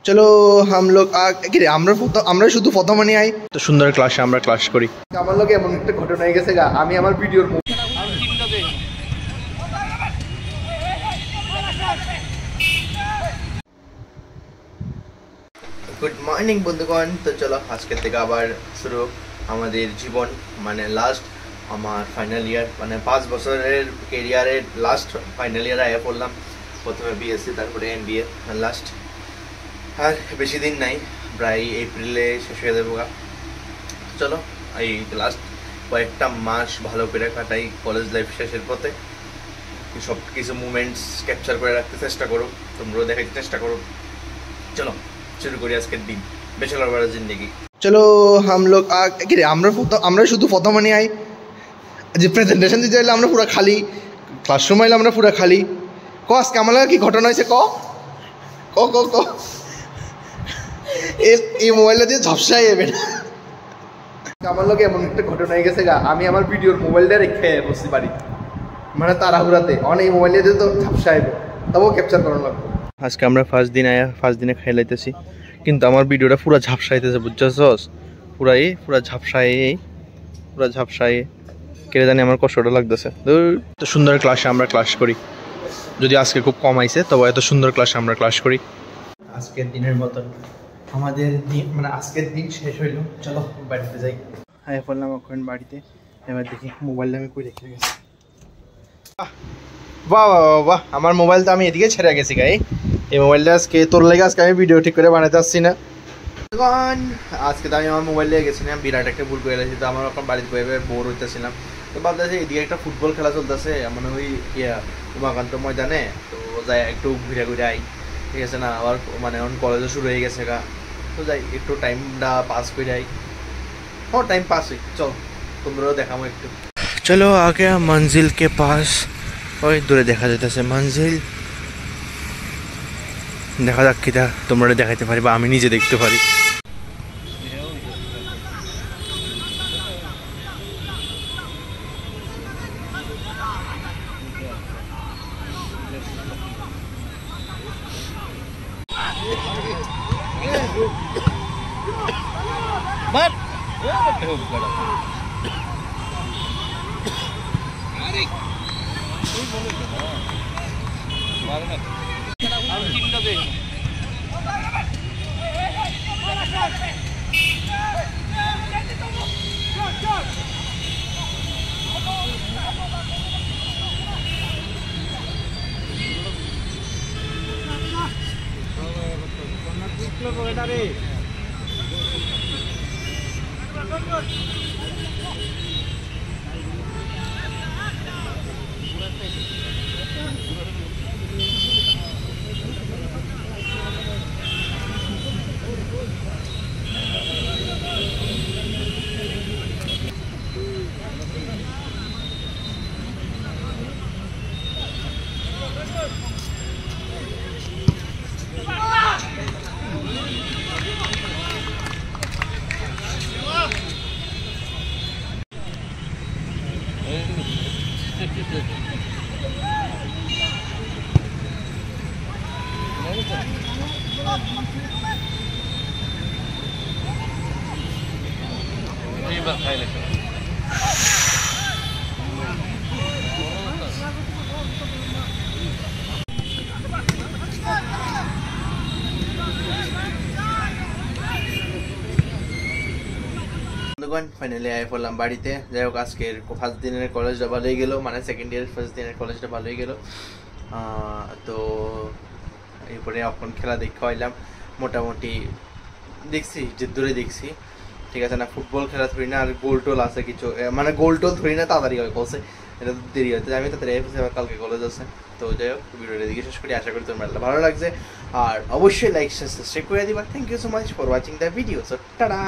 চলো আমরা শুধু প্রথমে আই তো সুন্দর ক্লাসে আমরা ক্লাস করি। আমার লোক এমন একটা ঘটনা হয়ে গেছে আমি আমার ভিডিওর গুড মর্নিং বন্ধুগণ। তো চলো আজকে থেকে আবার শুরু আমাদের জীবন, মানে লাস্ট আমার ফাইনাল ইয়ার, মানে 5 বছরের কেরিয়ারের লাস্ট ফাইনাল ইয়ার আয়া পড়লাম। প্রথমে বিএসসি, তারপরে এমবিএ লাস্ট। আর বেশি দিন নাই, প্রায় এপ্রিলে শেষ হয়ে যাবো। চলো এই লাস্ট কয়েকটা মাস ভালো করে কাটাই কলেজ লাইফ শেষের পথে। সব কিছু মুমেন্টস ক্যাপচার করে রাখতে চেষ্টা করো, তোমরাও দেখাতে চেষ্টা করো। চলো শুরু করি আজকের দিন, ব্যাচেলর বাড়ার জিন্দগি। চলো আমরা শুধু প্রথমে আই যে প্রেজেন্টেশন দিতে চাইলে আমরা পুরো খালি, ক্লাসরুম আইলে আমরা পুরো খালি। আজকে আমার কি ঘটনা হয়েছে ক এই মোবাইলটা দিয়ে ঝাপসাই যাবে না। আমার লোক এমন একটা ঘটনা হয়ে গেছে আমি আমার ভিডিওর মোবাইলটা রেখে বসতে পারি, মানে তাড়াহুড়াতে অনেক এই মোবাইল দিয়ে তো ঝাপসাইব, তবুও ক্যাপচার করানো লাগবে। আজকে আমরা ফার্স্ট দিনে খাইলাইতেছি, কিন্তু আমার ভিডিওটা পুরো ঝাপসাইতেছে, বুঝছস? পুরা ঝাপসাই কে জানি আমার কষ্টটা লাগতেছে। তো সুন্দর ক্লাসে আমরা ক্লাস করি, যদি আজকে খুব কম আইছে তবে এত সুন্দর ক্লাসে আমরা ক্লাস করি। আজকের দিনের মতন আমাদের দিন, মানে আজকের দিন শেষ হইল। চলো বাড়িতে যাই। আয় পড়লাম এখন বাড়িতে, এবার দেখি মোবাইলটা আমি কই রেখে গেছি। বাহ বাহ বাহ, আমার মোবাইলটা আমি এদিকে ছেড়ে গেছি গাই। এই মোবাইলটা আজকে তোর লেগে আজকে আমি ভিডিও ঠিক করে বানাতে আসছি না। আজকে তো আমি আমার মোবাইল নিয়ে গেছিলাম, বিরাট একটা ভুল করে গেছি। তো আমার এখন বাড়িতে বয়ে বোর হইতেছিলাম, তো ভাবতেছি এদিকে একটা ফুটবল খেলা চলতেছে, মানে ওই উমাকান্ত ময়দানে। তো যাই একটু ঘুরে ঘুরে আই, ঠিক আছে না? আবার মানে এখন কলেজও শুরু হয়ে গেছে তো যাই একটু টাইমটা পাস করে আই। টাইম পাস হই, চল তোমরাও দেখাবো একটু। চলো আগে মঞ্জিল কে পাস, ওই দূরে দেখা যাইতেছে মঞ্জিল। দেখা যাক কিটা তোমরা দেখাইতে পারি বা আমি নিজে দেখতে পারি। ফাইনালি আয় পড়লাম বাড়িতে। যাই হোক আজকের ফার্স্ট দিনের কলেজটা ভালোই গেল, মানে সেকেন্ড ইয়ারের ফার্স্ট দিনের কলেজটা ভালোই গেল। তো এরপরে এখন খেলা দেখে হইলাম, মোটামুটি দেখছি যে দূরে দেখছি, ঠিক আছে না? ফুটবল খেলা ধরি না, আর গোল টোল আছে কিছু, মানে গোল টোল ধরি না, তাড়াতাড়ি হয় কলসে, এটা তো দেরি হতে আমি তাড়াতাড়ি আবার কালকে কলেজ আছে। তো যাই হোক ভিডিওটা দিকে শেষ করি, আশা করি তোমার ভালো লাগছে, আর অবশ্যই লাইক সাবস্ক্রাইব করে দিবা। Thank you so much for watching the video. So tata.